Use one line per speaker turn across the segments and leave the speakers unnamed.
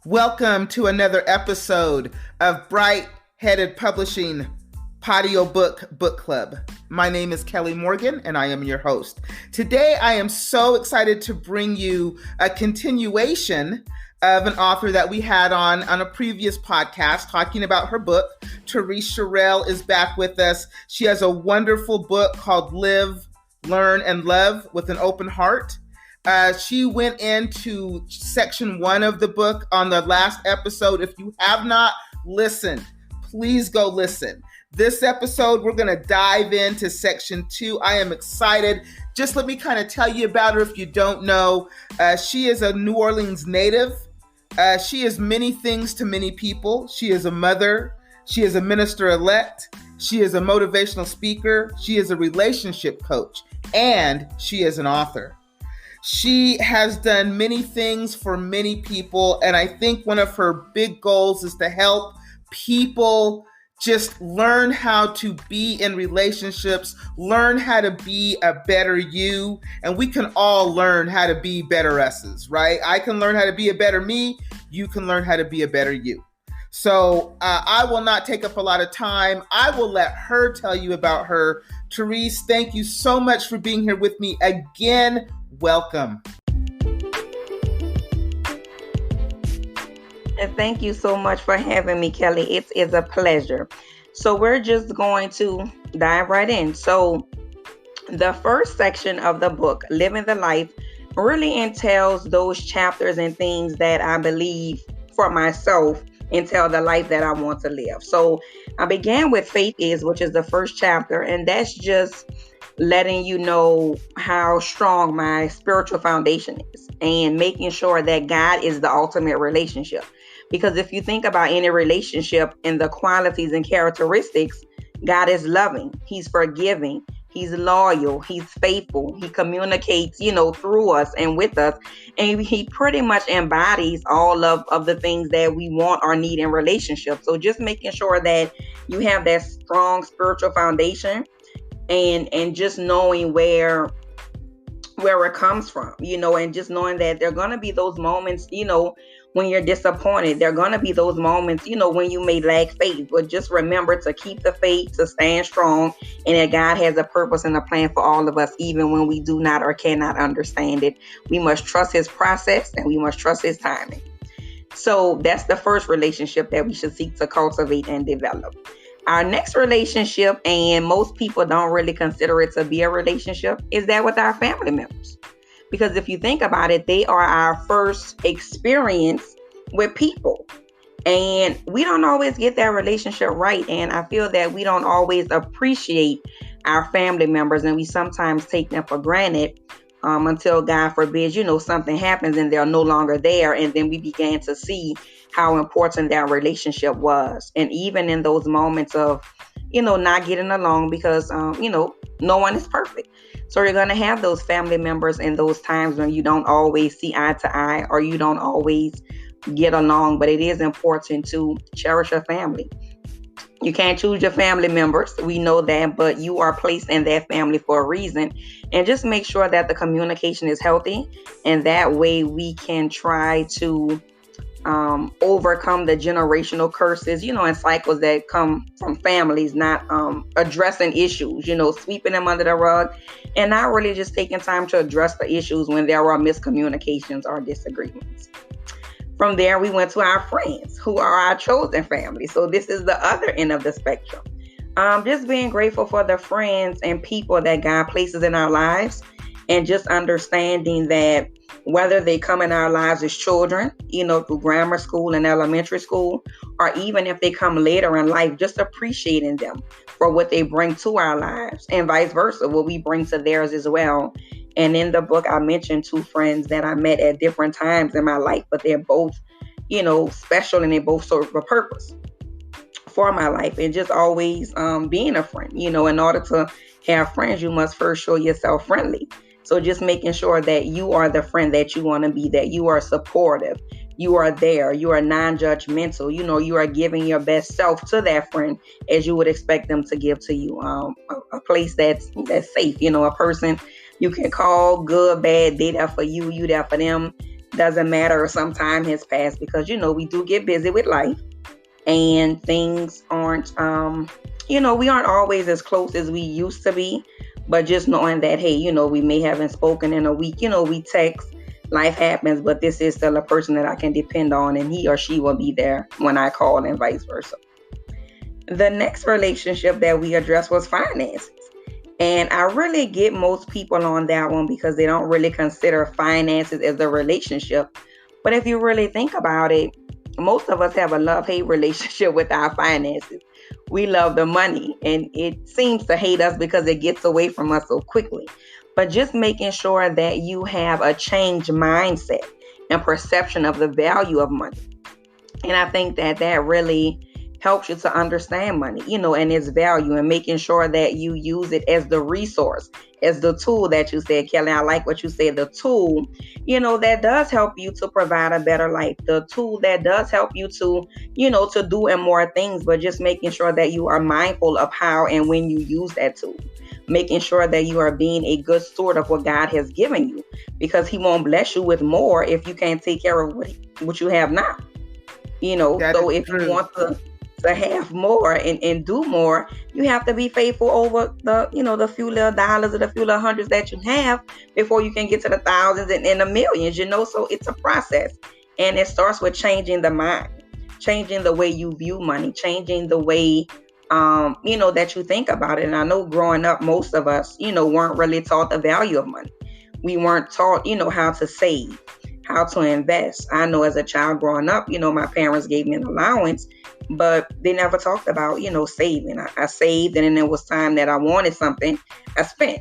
Welcome to another episode of Bright Headed Publishing Patio Book Club. My name is Kelly Morgan and I am your host. Today I am so excited to bring you a continuation of an author that we had on a previous podcast talking about her book. Teriece Cherell is back with us. She has a wonderful book called Live, Learn, and Love with an Open Heart. She went into section 1 of the book on the last episode. If you have not listened, please go listen. This episode, we're going to dive into section 2. I am excited. Just let me kind of tell you about her if you don't know. She is a New Orleans native. She is many things to many people. She is a mother. She is a minister-elect. She is a motivational speaker. She is a relationship coach. And she is an author. She has done many things for many people, and I think one of her big goals is to help people just learn how to be in relationships, learn how to be a better you, and we can all learn how to be better us's, right? I can learn how to be a better me, you can learn how to be a better you. So I will not take up a lot of time. I will let her tell you about her. Teriece, thank you so much for being here with me again. Welcome.
And thank you so much for having me, Kelly. It is a pleasure. So we're just going to dive right in. So the first section of the book, Living the Life, really entails those chapters and things that I believe for myself entail the life that I want to live. So I began with Faith Is, which is the first chapter, and that's just letting you know how strong my spiritual foundation is and making sure that God is the ultimate relationship. Because if you think about any relationship and the qualities and characteristics, God is loving, He's forgiving, He's loyal, He's faithful, He communicates, through us and with us. And He pretty much embodies all of the things that we want or need in relationships. So just making sure that you have that strong spiritual foundation and just knowing where it comes from, and just knowing that there are going to be those moments, when you're disappointed. There are going to be those moments, when you may lack faith, but just remember to keep the faith, to stand strong, and that God has a purpose and a plan for all of us, even when we do not or cannot understand it. We must trust His process and we must trust His timing. So that's the first relationship that we should seek to cultivate and develop. Our next relationship, and most people don't really consider it to be a relationship, is that with our family members. Because if you think about it, they are our first experience with people. And we don't always get that relationship right. And I feel that we don't always appreciate our family members, and we sometimes take them for granted until, God forbid, something happens and they're no longer there. And then we began to see how important that relationship was. And even in those moments of, not getting along, because, no one is perfect. So you're going to have those family members in those times when you don't always see eye to eye or you don't always get along. But it is important to cherish your family. You can't choose your family members. We know that, but you are placed in that family for a reason. And just make sure that the communication is healthy. And that way we can try to overcome the generational curses, and cycles that come from families not addressing issues, sweeping them under the rug and not really just taking time to address the issues when there are miscommunications or disagreements. From there, we went to our friends, who are our chosen family. So this is the other end of the spectrum. Just being grateful for the friends and people that God places in our lives, and just understanding that whether they come in our lives as children, through grammar school and elementary school, or even if they come later in life, just appreciating them for what they bring to our lives, and vice versa, what we bring to theirs as well. And in the book, I mentioned 2 friends that I met at different times in my life, but they're both, special, and they both serve a purpose for my life. And just always being a friend, in order to have friends, you must first show yourself friendly. So just making sure that you are the friend that you want to be, that you are supportive, you are there, you are non-judgmental, you are giving your best self to that friend as you would expect them to give to you. A place that's safe, a person you can call, good, bad, they there for you, you there for them. doesn't matter if some time has passed, because, we do get busy with life and things aren't, we aren't always as close as we used to be. But just knowing that, hey, we may haven't spoken in a week, we text, life happens, but this is still a person that I can depend on, and he or she will be there when I call, and vice versa. The next relationship that we addressed was finances. And I really get most people on that one because they don't really consider finances as a relationship. But if you really think about it, most of us have a love-hate relationship with our finances. We love the money, and it seems to hate us because it gets away from us so quickly. But just making sure that you have a changed mindset and perception of the value of money. And I think that really helps you to understand money, and its value, and making sure that you use it as the resource, as the tool that you said, Kelly. I like what you said, the tool, that does help you to provide a better life, the tool that does help you to, to do and more things, but just making sure that you are mindful of how and when you use that tool, making sure that you are being a good steward of what God has given you, because he won't bless you with more if you can't take care of what you have now. So if you want to have more and do more, you have to be faithful over the few little dollars or the few little hundreds that you have before you can get to the thousands and the millions, so it's a process, and it starts with changing the mind, changing the way you view money, changing the way that you think about it. And I know growing up, most of us weren't really taught the value of money. We weren't taught how to save, how to invest. I know as a child growing up, my parents gave me an allowance, but they never talked about, saving. I saved, and then there was time that I wanted something, I spent.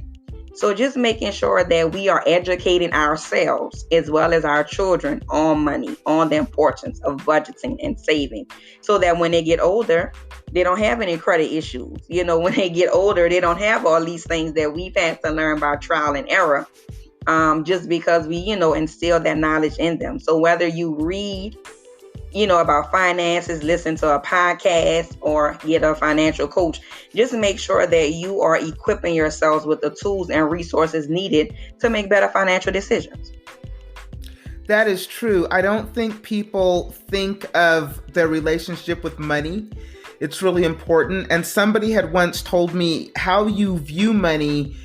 So just making sure that we are educating ourselves as well as our children on money, on the importance of budgeting and saving, so that when they get older, they don't have any credit issues. When they get older, they don't have all these things that we've had to learn by trial and error, just because we, instill that knowledge in them. So whether you read, about finances, listen to a podcast, or get a financial coach, just make sure that you are equipping yourselves with the tools and resources needed to make better financial decisions.
That is true. I don't think people think of their relationship with money. It's really important. And somebody had once told me how you view money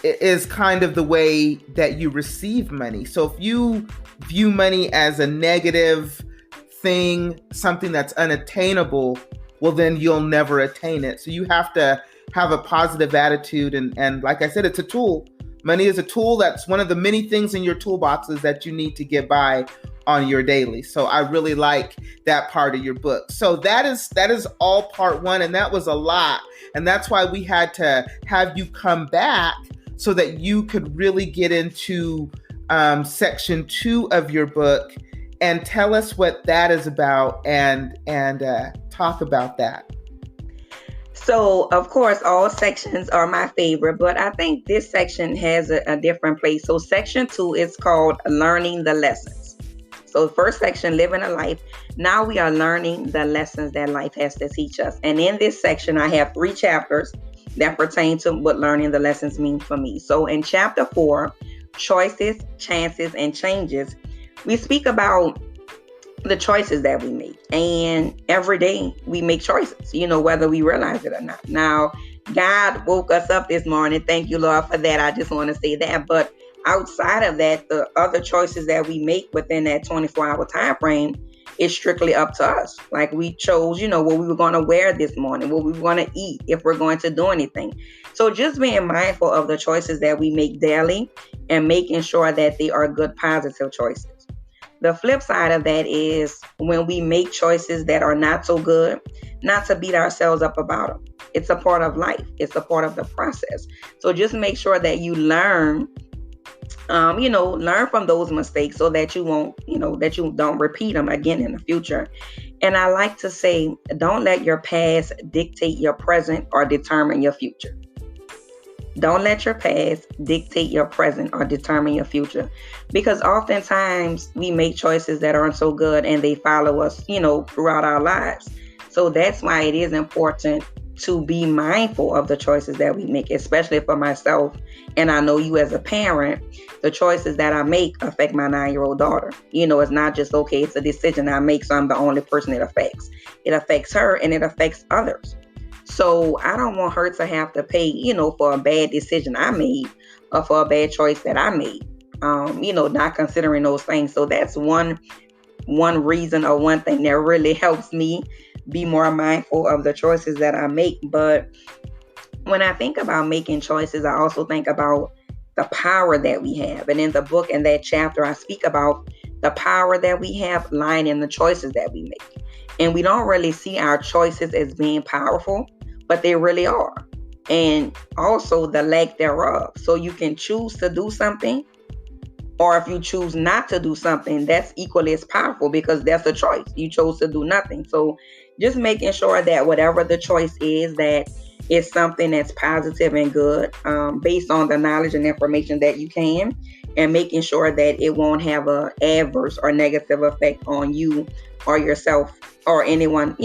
is kind of the way that you receive money. So if you view money as a negative thing, something that's unattainable, well, then you'll never attain it. So you have to have a positive attitude. And like I said, it's a tool. Money is a tool. That's one of the many things in your toolboxes that you need to get by on your daily. So I really like that part of your book. So that is all part one. And that was a lot. And that's why we had to have you come back so that you could really get into section 2 of your book and tell us what that is about and talk about that.
So, of course, all sections are my favorite, but I think this section has a different place. So section 2 is called Learning the Lessons. So the first section, Living a Life. Now we are learning the lessons that life has to teach us. And in this section, I have 3 chapters that pertain to what learning the lessons mean for me. So in chapter 4, Choices, Chances, and Changes, we speak about the choices that we make. And every day we make choices, whether we realize it or not. Now, God woke us up this morning. Thank you, Lord, for that. I just want to say that. But outside of that, the other choices that we make within that 24-hour time frame is strictly up to us. Like we chose, what we were going to wear this morning, what we were going to eat, if we're going to do anything. So just being mindful of the choices that we make daily and making sure that they are good, positive choices. The flip side of that is when we make choices that are not so good, not to beat ourselves up about them. It's a part of life. It's a part of the process. So just make sure that you learn from those mistakes so that you won't, that you don't repeat them again in the future. And I like to say, don't let your past dictate your present or determine your future. Don't let your past dictate your present or determine your future, because oftentimes we make choices that aren't so good and they follow us, throughout our lives. So that's why it is important to be mindful of the choices that we make, especially for myself. And I know you as a parent, the choices that I make affect my 9-year-old daughter. It's not just, okay, it's a decision I make, so I'm the only person it affects. It affects her and it affects others. So I don't want her to have to pay, for a bad decision I made or for a bad choice that I made, not considering those things. So that's one reason or one thing that really helps me be more mindful of the choices that I make. But when I think about making choices, I also think about the power that we have. And in the book, in that chapter, I speak about the power that we have lying in the choices that we make. And we don't really see our choices as being powerful, but they really are. And also the lack thereof. So you can choose to do something, or if you choose not to do something, that's equally as powerful, because that's a choice. You chose to do nothing. So just making sure that whatever the choice is, that it's something that's positive and good, based on the knowledge and information that you can, and making sure that it won't have a adverse or negative effect on you or yourself or anyone,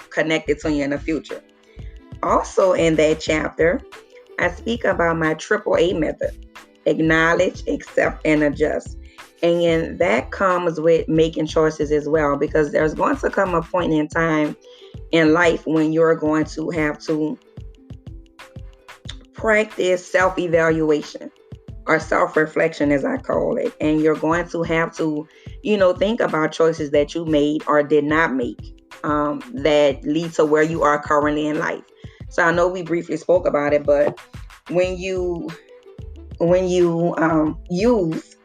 connected to you in the future. Also in that chapter, I speak about my AAA method: acknowledge, accept, and adjust. And that comes with making choices as well, because there's going to come a point in time in life when you're going to have to practice self-evaluation, or self-reflection as I call it. And you're going to have to, think about choices that you made or did not make, that lead to where you are currently in life. So I know we briefly spoke about it, but when you use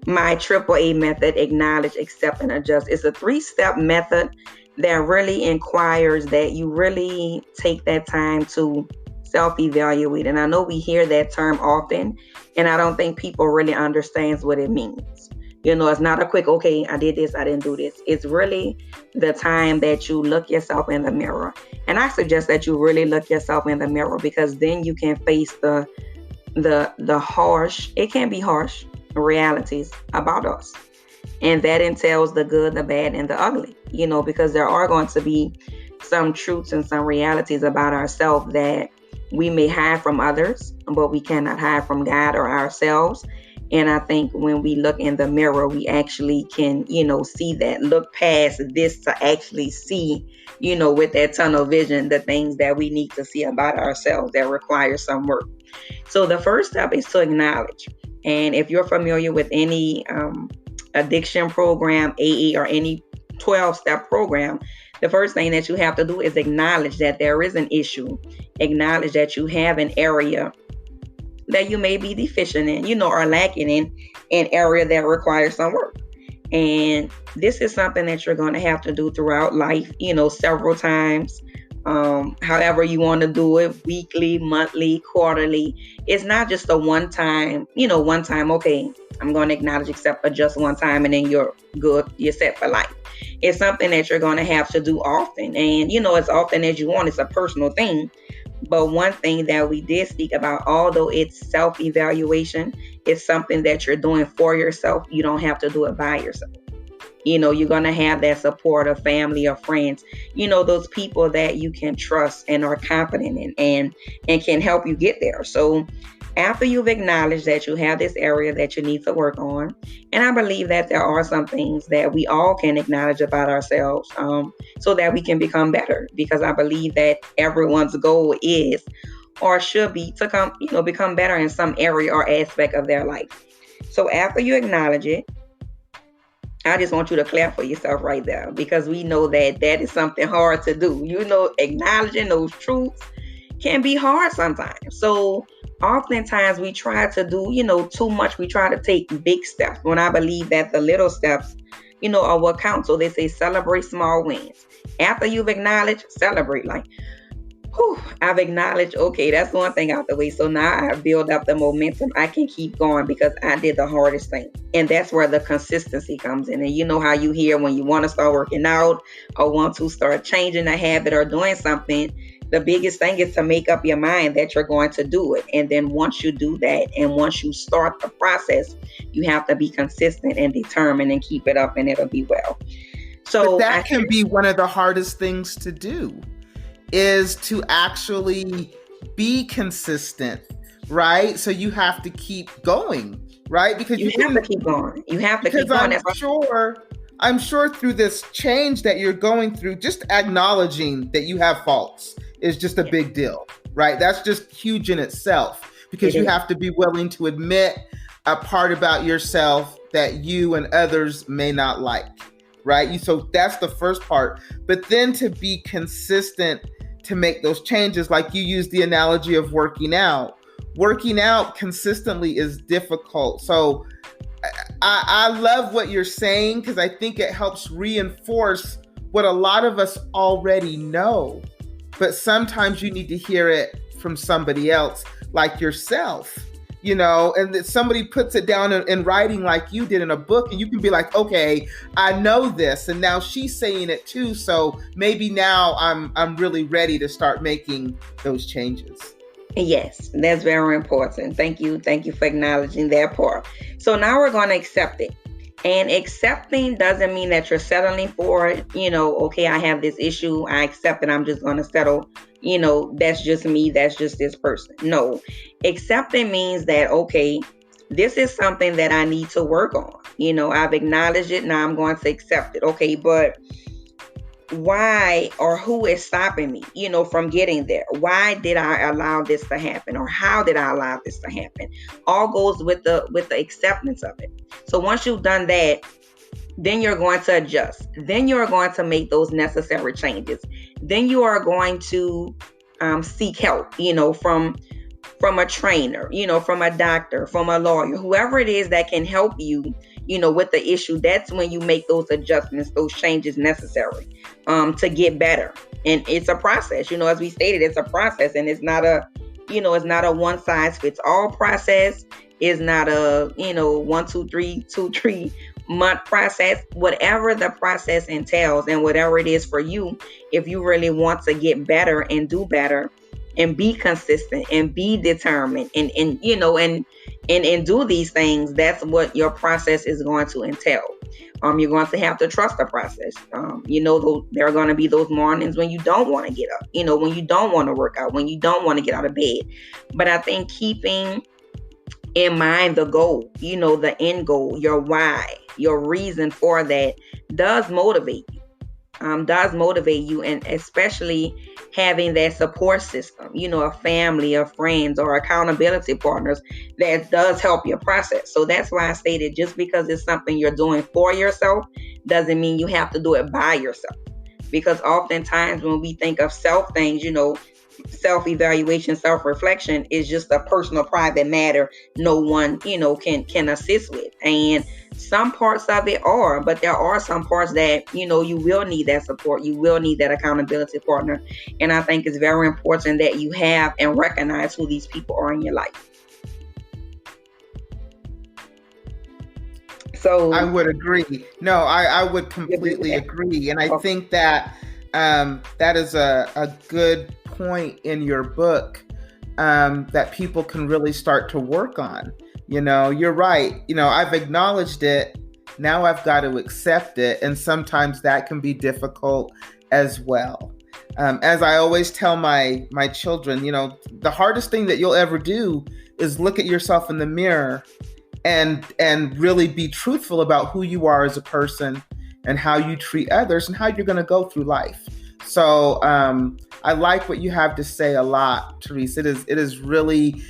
my AAA method, acknowledge, accept, and adjust, it's a 3-step method that really inquires that you really take that time to self-evaluate. And I know we hear that term often, and I don't think people really understands what it means. It's not a quick, okay, I did this, I didn't do this. It's really the time that you look yourself in the mirror. And I suggest that you really look yourself in the mirror, because then you can face the harsh, it can be harsh realities about us. And that entails the good, the bad, and the ugly, because there are going to be some truths and some realities about ourselves that we may hide from others, but we cannot hide from God or ourselves. And I think when we look in the mirror, we actually can, see that, look past this to actually see, with that tunnel vision, the things that we need to see about ourselves that require some work. So the first step is to acknowledge. And if you're familiar with any addiction program, AA, or any 12-step program, the first thing that you have to do is acknowledge that there is an issue. Acknowledge that you have an area that you may be deficient in, or lacking in an area that requires some work. And this is something that you're going to have to do throughout life, several times. However you want to do it, weekly, monthly, quarterly. It's not just a one time, okay, I'm going to acknowledge, accept, adjust one time, and then you're good, you're set for life. It's something that you're going to have to do often. And, as often as you want. It's a personal thing. But one thing that we did speak about, although it's self-evaluation, it's something that you're doing for yourself. You don't have to do it by yourself. You're going to have that support of family or friends, those people that you can trust and are confident in and can help you get there. So after you've acknowledged that you have this area that you need to work on, and I believe that there are some things that we all can acknowledge about ourselves, so that we can become better, because I believe that everyone's goal is or should be to become better in some area or aspect of their life. So after you acknowledge it, I just want you to clap for yourself right there, because we know that is something hard to do. Acknowledging those truths can be hard sometimes. So oftentimes we try to do, too much. We try to take big steps, when I believe that the little steps, are what count. So they say celebrate small wins. After you've acknowledged, celebrate. Like, I've acknowledged, okay, that's one thing out the way. So now I build up the momentum. I can keep going because I did the hardest thing. And that's where the consistency comes in. And you know how you hear when you want to start working out or want to start changing a habit or doing something, the biggest thing is to make up your mind that you're going to do it. And then once you do that, and once you start the process, you have to be consistent and determined and keep it up, and it'll be well. So
but that can be one of the hardest things to do. is to actually be consistent, right? So you have to keep going, right? Because
you have to keep going. You have to keep going.
I'm sure through this change that you're going through, just acknowledging that you have faults is just a big deal, right? That's just huge in itself, because you have to be willing to admit a part about yourself that you and others may not like, right? So that's the first part. But then to be consistent, to make those changes, like you use the analogy of working out. Working out consistently is difficult. So I love what you're saying, because I think it helps reinforce what a lot of us already know. But sometimes you need to hear it from somebody else, like yourself, and that somebody puts it down in writing like you did in a book, and you can be like, okay, I know this, and now she's saying it too, so maybe now I'm really ready to start making those changes.
Yes, that's very important. Thank you for acknowledging that part. So now we're going to accept it. And accepting doesn't mean that you're settling for it. Okay, I have this issue, I accept it, I'm just going to settle. That's just me, that's just this person. No, accepting means that, okay, this is something that I need to work on. I've acknowledged it, now I'm going to accept it. Okay, but why or who is stopping me, from getting there? Why did I allow this to happen, or how did I allow this to happen? All goes with the acceptance of it. So once you've done that, then you're going to adjust. Then you're going to make those necessary changes. Then you are going to seek help, from a trainer, from a doctor, from a lawyer, whoever it is that can help you, with the issue. That's when you make those adjustments, those changes necessary to get better. And it's a process, as we stated, it's a process, and it's not a one size fits all process. It's not a, 1, 2, 3 month process. Whatever the process entails and whatever it is for you, if you really want to get better and do better and be consistent and be determined and do these things, that's what your process is going to entail. You're going to have to trust the process. There are going to be those mornings when you don't want to get up, when you don't want to work out, when you don't want to get out of bed. But I think keeping in mind the goal, the end goal, your why, your reason for that does motivate you. And especially having that support system, a family of friends or accountability partners, that does help your process. So that's why I stated, just because it's something you're doing for yourself doesn't mean you have to do it by yourself. Because oftentimes when we think of self things, self-evaluation, self-reflection is just a personal, private matter no one, can assist with. And some parts of it are, but there are some parts that, you will need that support. You will need that accountability partner. And I think it's very important that you have and recognize who these people are in your life. So
I would agree. No, I would completely agree. And I think that that is a good point in your book that people can really start to work on. You're right. I've acknowledged it. Now I've got to accept it. And sometimes that can be difficult as well. As I always tell my children, the hardest thing that you'll ever do is look at yourself in the mirror and really be truthful about who you are as a person and how you treat others and how you're going to go through life. So I like what you have to say a lot, Teriece. It is really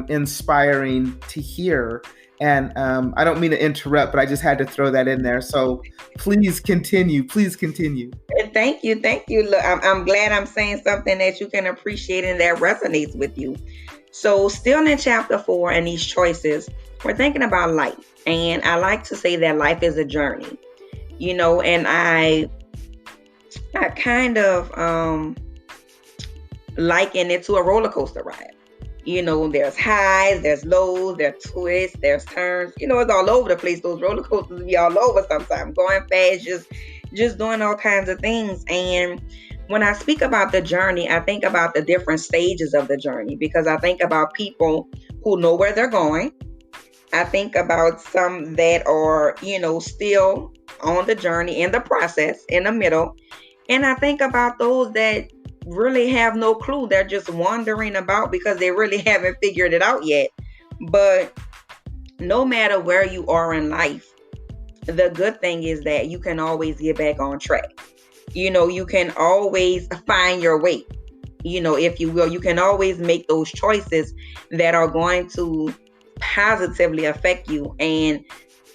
inspiring to hear. And I don't mean to interrupt, but I just had to throw that in there. So please continue.
Thank you. Look, I'm glad I'm saying something that you can appreciate and that resonates with you. So still in chapter 4 and these choices, we're thinking about life. And I like to say that life is a journey, and I kind of liken it to a roller coaster ride. There's highs, there's lows, there's twists, there's turns. It's all over the place. Those roller coasters be all over sometimes, going fast, just doing all kinds of things. And when I speak about the journey, I think about the different stages of the journey, because I think about people who know where they're going. I think about some that are, still on the journey, in the process, in the middle. And I think about those that, really have no clue. They're just wandering about because they really haven't figured it out yet. But no matter where you are in life, the good thing is that you can always get back on track. You can always find your way, if you will. You can always make those choices that are going to positively affect you. And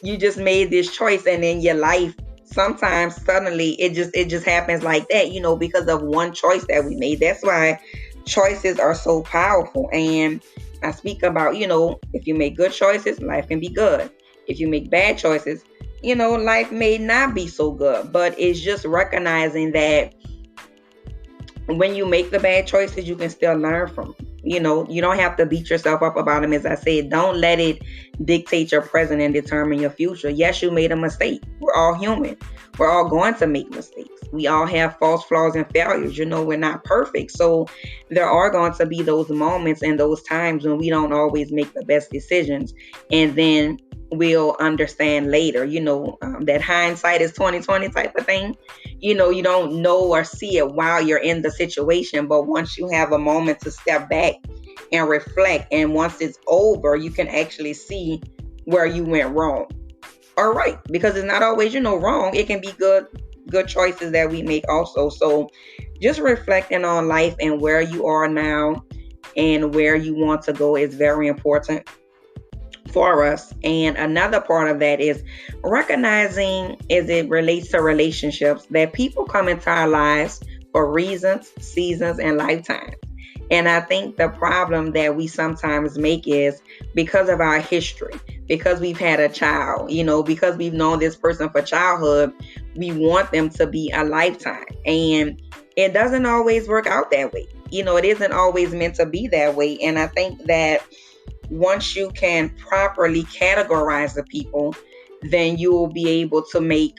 you just made this choice, and in your life, sometimes suddenly it just happens like that, because of one choice that we made. That's why choices are so powerful. And I speak about, if you make good choices, life can be good. If you make bad choices, life may not be so good. But it's just recognizing that when you make the bad choices, you can still learn from them. You don't have to beat yourself up about them. As I said, don't let it dictate your present and determine your future. Yes, you made a mistake. We're all human. We're all going to make mistakes. We all have faults, flaws, and failures. We're not perfect. So there are going to be those moments and those times when we don't always make the best decisions. And then we'll understand later, that hindsight is 20/20 type of thing. You don't know or see it while you're in the situation, but once you have a moment to step back and reflect, and once it's over, you can actually see where you went wrong or right, because it's not always, wrong. It can be good choices that we make also. So just reflecting on life and where you are now and where you want to go is very important for us. And another part of that is recognizing, as it relates to relationships, that people come into our lives for reasons, seasons, and lifetimes. And I think the problem that we sometimes make is because of our history, because we've had a child, because we've known this person for childhood, we want them to be a lifetime. And it doesn't always work out that way. It isn't always meant to be that way. And I think that once you can properly categorize the people, then you will be able to make,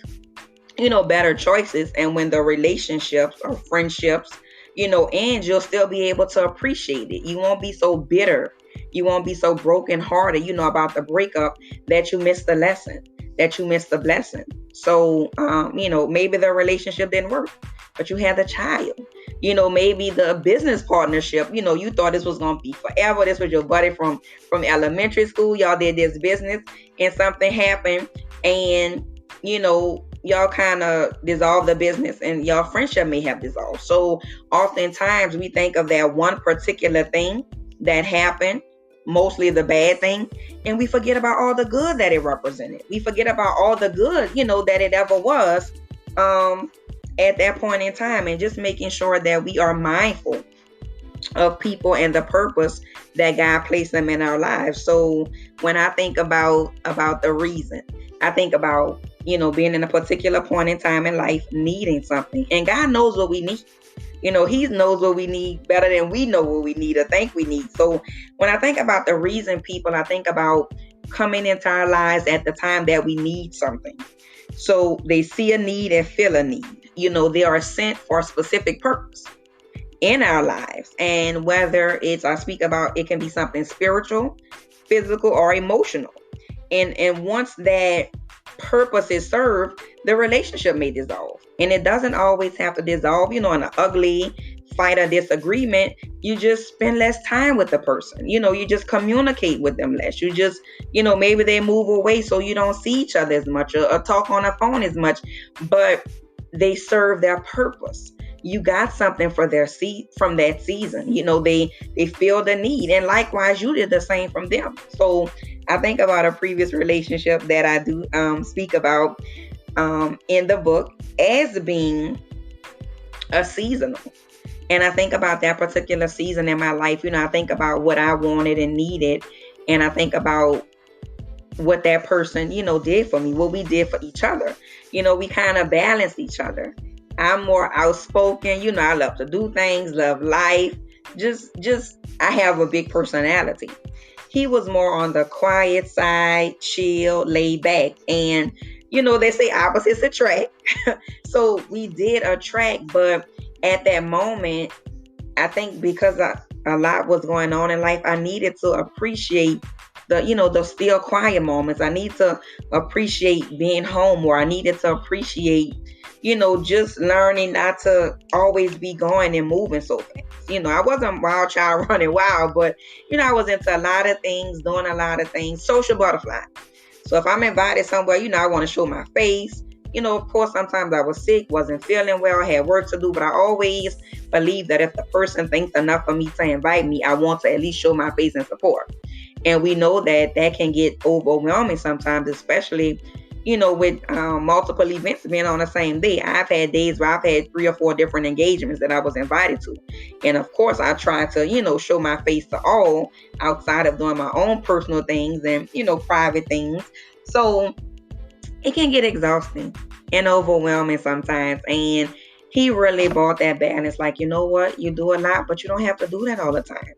better choices. And when the relationships or friendships, end, you'll still be able to appreciate it. You won't be so bitter. You won't be so brokenhearted, about the breakup, that you missed the lesson, that you missed the blessing. So, maybe the relationship didn't work, but you had a child. Maybe the business partnership, you thought this was going to be forever. This was your buddy from elementary school. Y'all did this business and something happened, and, y'all kind of dissolved the business, and y'all friendship may have dissolved. So oftentimes we think of that one particular thing that happened, mostly the bad thing, and we forget about all the good that it represented. We forget about all the good, that it ever was at that point in time. And just making sure that we are mindful of people and the purpose that God placed them in our lives. So when I think about the reason, I think about, being in a particular point in time in life, needing something. And God knows what we need. He knows what we need better than we know what we need or think we need. So when I think about the reason people, I think about coming into our lives at the time that we need something. So they see a need and feel a need. They are sent for a specific purpose in our lives. And whether I speak about, it can be something spiritual, physical, or emotional. And once that purpose is served, the relationship may dissolve. And it doesn't always have to dissolve, in an ugly fight or disagreement. You just spend less time with the person. You just communicate with them less. You just, maybe they move away so you don't see each other as much or talk on the phone as much, but they serve their purpose. You got something for their from that season. They feel the need, and likewise you did the same from them. So I think about a previous relationship that I do speak about in the book as being a seasonal. And I think about that particular season in my life. I think about what I wanted and needed, and I think about what that person, did for me, what we did for each other. We kind of balanced each other. I'm more outspoken. I love to do things, love life. Just I have a big personality. He was more on the quiet side, chill, laid back. And, they say opposites attract. So we did attract, but at that moment, I think because a lot was going on in life, I needed to appreciate the still quiet moments. I need to appreciate being home, or I needed to appreciate just learning not to always be going and moving so fast. I wasn't wild child running wild, but, I was into a lot of things, doing a lot of things, social butterfly. So if I'm invited somewhere, I want to show my face. Of course, sometimes I was sick, wasn't feeling well, had work to do, but I always believe that if the person thinks enough of me to invite me, I want to at least show my face and support. And we know that can get overwhelming sometimes, especially, with multiple events being on the same day. I've had days where I've had 3 or 4 different engagements that I was invited to. And of course, I try to, show my face to all outside of doing my own personal things and, private things. So it can get exhausting and overwhelming sometimes. And he really brought that balance. Like, you know what? You do a lot, but you don't have to do that all the time.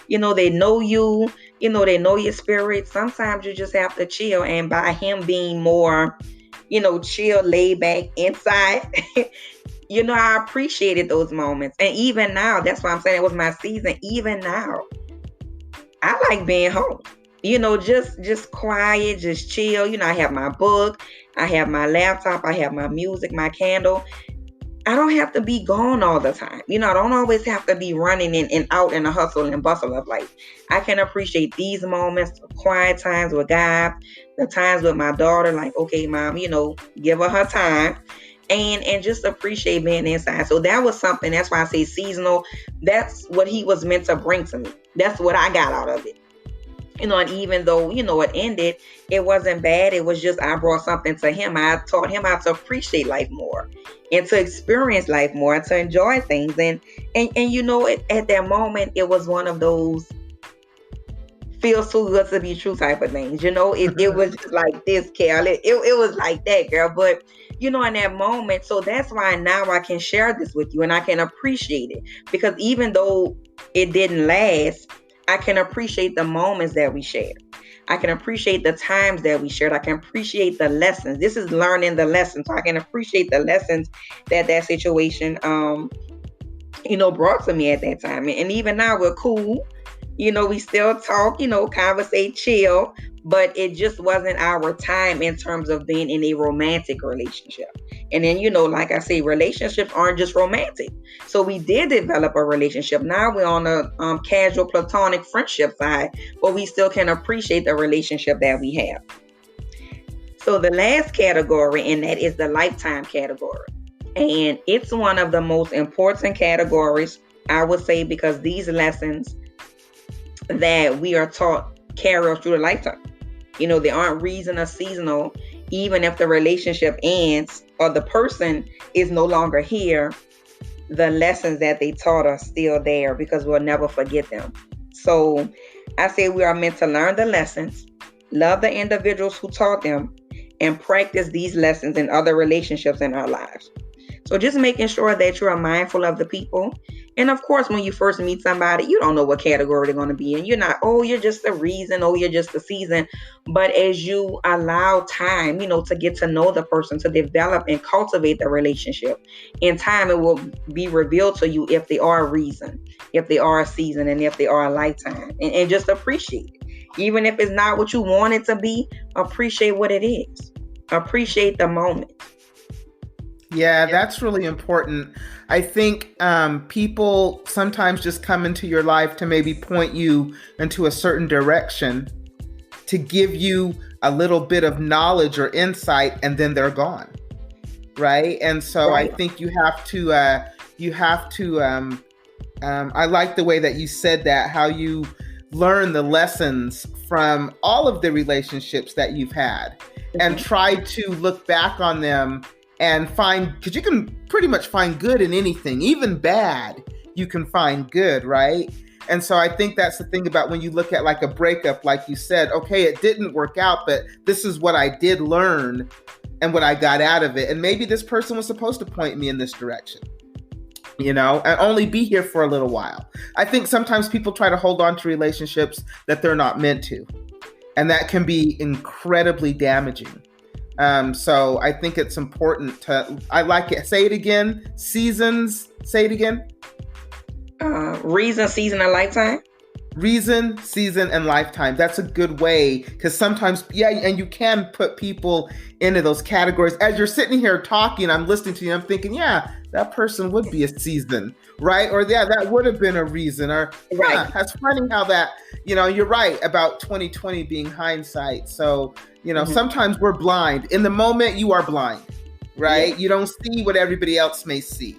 They know you, they know your spirit. Sometimes you just have to chill. And by him being more, chill, laid back inside, I appreciated those moments. And even now, that's why I'm saying it was my season. Even now, I like being home. Just quiet, just chill. I have my book, I have my laptop, I have my music, my candle. I don't have to be gone all the time. I don't always have to be running in and out in the hustle and bustle of life. I can appreciate these moments, the quiet times with God, the times with my daughter, like, okay, mom, give her time. And just appreciate being inside. So that was something, that's why I say seasonal. That's what he was meant to bring to me. That's what I got out of it. And even though, it ended, it wasn't bad. It was just, I brought something to him. I taught him how to appreciate life more and to experience life more and to enjoy things. And at that moment, it was one of those feels too good to be true type of things. It was just like this, Kel. It was like that, girl. But, in that moment, so that's why now I can share this with you and I can appreciate it. Because even though it didn't last, I can appreciate the moments that we shared. I can appreciate the times that we shared. I can appreciate the lessons. This is learning the lessons. So I can appreciate the lessons that situation, brought to me at that time. And even now we're cool. We still talk, conversate, chill, but it just wasn't our time in terms of being in a romantic relationship. And then, like I say, relationships aren't just romantic. So we did develop a relationship. Now we're on a casual platonic friendship side, but we still can appreciate the relationship that we have. So the last category in that is the lifetime category. And it's one of the most important categories, I would say, because these lessons that we are taught carry us through the lifetime. They aren't reason or seasonal. Even if the relationship ends or the person is no longer here, the lessons that they taught are still there because we'll never forget them. So I say we are meant to learn the lessons, love the individuals who taught them, and practice these lessons in other relationships in our lives. So just making sure that you are mindful of the people. And of course, when you first meet somebody, you don't know what category they're going to be in. You're not, you're just a reason, you're just a season. But as you allow time, to get to know the person, to develop and cultivate the relationship, in time, it will be revealed to you if they are a reason, if they are a season, and if they are a lifetime. And just appreciate it. Even if it's not what you want it to be, appreciate what it is. Appreciate the moment.
Yeah, that's really important. I think people sometimes just come into your life to maybe point you into a certain direction, to give you a little bit of knowledge or insight, and then they're gone, right? And so right. I think you have to, I like the way that you said that, how you learn the lessons from all of the relationships that you've had, and try to look back on them and find, because you can pretty much find good in anything, even bad, you can find good, right? And so I think that's the thing about when you look at like a breakup, like you said, okay, it didn't work out, but this is what I did learn and what I got out of it. And maybe this person was supposed to point me in this direction, and only be here for a little while. I think sometimes people try to hold on to relationships that they're not meant to, and that can be incredibly damaging. So I think it's important to, I like it. Say it again. Seasons. Say it again.
Reason, season, and lifetime.
Reason, season, and lifetime. That's a good way, because sometimes, and you can put people into those categories. As you're sitting here talking, I'm listening to you, I'm thinking, that person would be a season, right? Or that would have been a reason. Or
Right.
that's funny how that, you're right about 2020 being hindsight. So, sometimes we're blind. In the moment, you are blind, right?
Yeah.
You don't see what everybody else may see.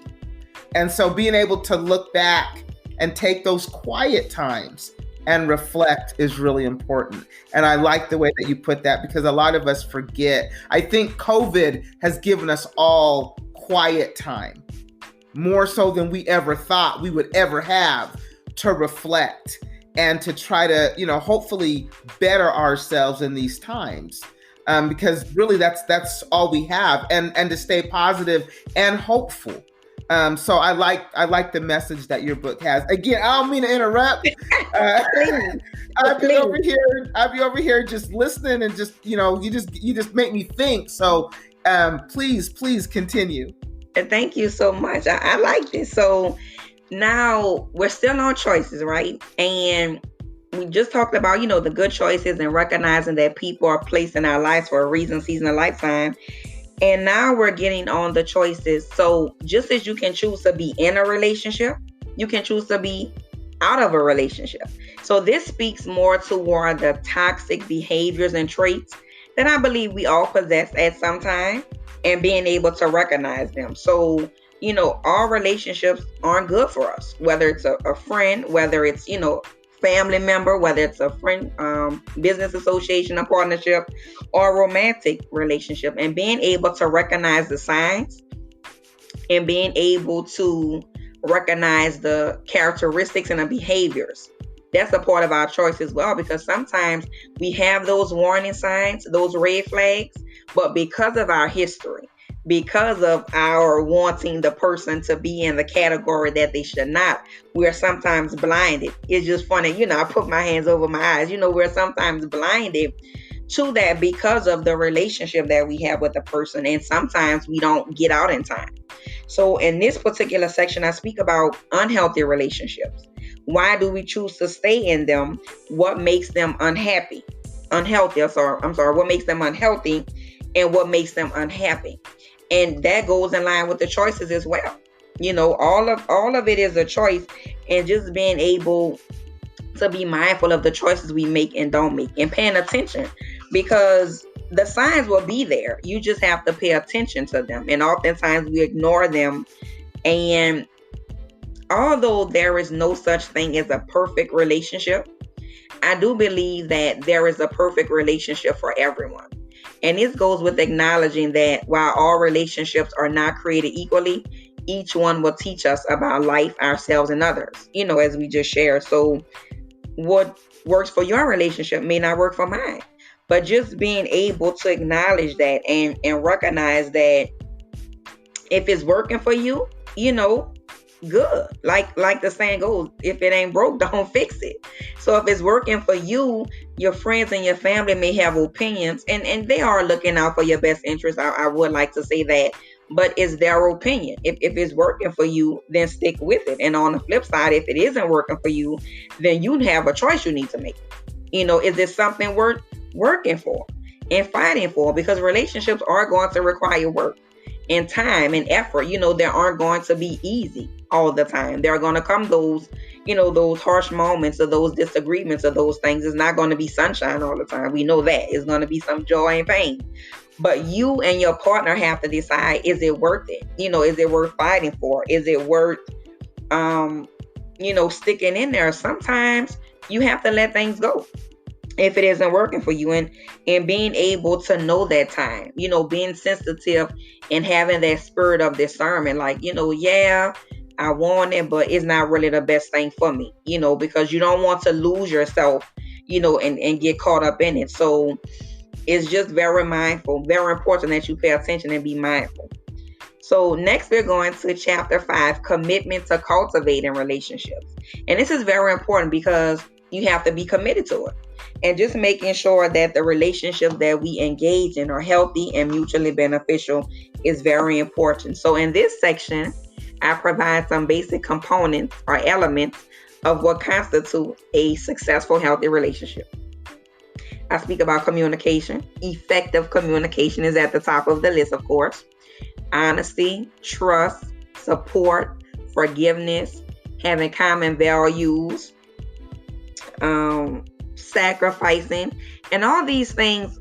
And so being able to look back and take those quiet times and reflect is really important. And I like the way that you put that, because a lot of us forget. I think COVID has given us all quiet time, more so than we ever thought we would ever have, to reflect and to try to, hopefully better ourselves in these times. Because really that's all we have, and to stay positive and hopeful. So I like the message that your book has. Again, I don't mean to interrupt. I'll be over here just listening, and just you just make me think. So please continue.
Thank you so much. I like this. So now we're still on choices, right? And we just talked about the good choices and recognizing that people are placed in our lives for a reason, season, and lifetime. And now we're getting on the choices. So just as you can choose to be in a relationship, you can choose to be out of a relationship. So this speaks more toward the toxic behaviors and traits that I believe we all possess at some time, and being able to recognize them. So, all relationships aren't good for us, whether it's a friend, whether it's, family member, whether it's a friend, business association, a partnership, or a romantic relationship. And being able to recognize the signs and being able to recognize the characteristics and the behaviors, that's a part of our choice as well, because sometimes we have those warning signs, those red flags, but because of our history, because of our wanting the person to be in the category that they should not, we're sometimes blinded. It's just funny, I put my hands over my eyes, we're sometimes blinded to that because of the relationship that we have with the person, and sometimes we don't get out in time. So in this particular section, I speak about unhealthy relationships. Why do we choose to stay in them? What makes them unhealthy? What makes them unhealthy, and what makes them unhappy? And that goes in line with the choices as well. All of it is a choice, and just being able to be mindful of the choices we make and don't make, and paying attention, because the signs will be there. You just have to pay attention to them. And oftentimes we ignore them. And although there is no such thing as a perfect relationship, I do believe that there is a perfect relationship for everyone. And this goes with acknowledging that while all relationships are not created equally, each one will teach us about life, ourselves, and others, as we just shared. So what works for your relationship may not work for mine. But just being able to acknowledge that and recognize that if it's working for you, good. Like the saying goes, if it ain't broke, don't fix it. So if it's working for you, your friends and your family may have opinions, and they are looking out for your best interest. I would like to say that, but it's their opinion. If it's working for you, then stick with it. And on the flip side, if it isn't working for you, then you have a choice you need to make. Is this something worth working for and fighting for? Because relationships are going to require work and time and effort. They aren't going to be easy all the time. There are going to come those harsh moments, or those disagreements, or those things. It's not going to be sunshine all the time. We know that. It's going to be some joy and pain. But you and your partner have to decide, is it worth it? Is it worth fighting for? Is it worth, sticking in there? Sometimes you have to let things go if it isn't working for you, and being able to know that time, being sensitive and having that spirit of discernment, I want it, but it's not really the best thing for me, because you don't want to lose yourself, and get caught up in it. So it's just very important that you pay attention and be mindful. So next we're going to chapter 5, commitment to cultivating relationships. And this is very important because you have to be committed to it. And just making sure that the relationships that we engage in are healthy and mutually beneficial is very important. So in this section, I provide some basic components or elements of what constitutes a successful, healthy relationship. I speak about communication. Effective communication is at the top of the list, of course. Honesty, trust, support, forgiveness, having common values, sacrificing, and all these things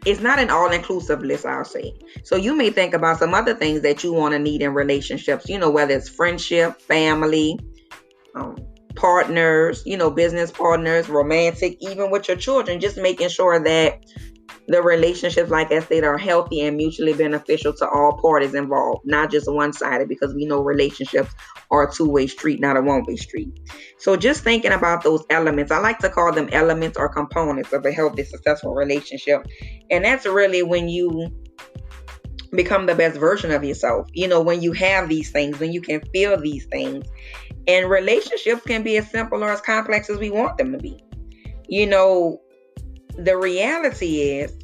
it's not an all-inclusive list, I'll say. So you may think about some other things that you want to need in relationships, whether it's friendship, family, partners, business partners, romantic, even with your children, just making sure that the relationships, like I said, are healthy and mutually beneficial to all parties involved, not just one-sided, because we know relationships are a two-way street, not a one-way street. So just thinking about those elements, I like to call them elements or components of a healthy, successful relationship. And that's really when you become the best version of yourself. When you have these things, when you can feel these things. And relationships can be as simple or as complex as we want them to be. The reality is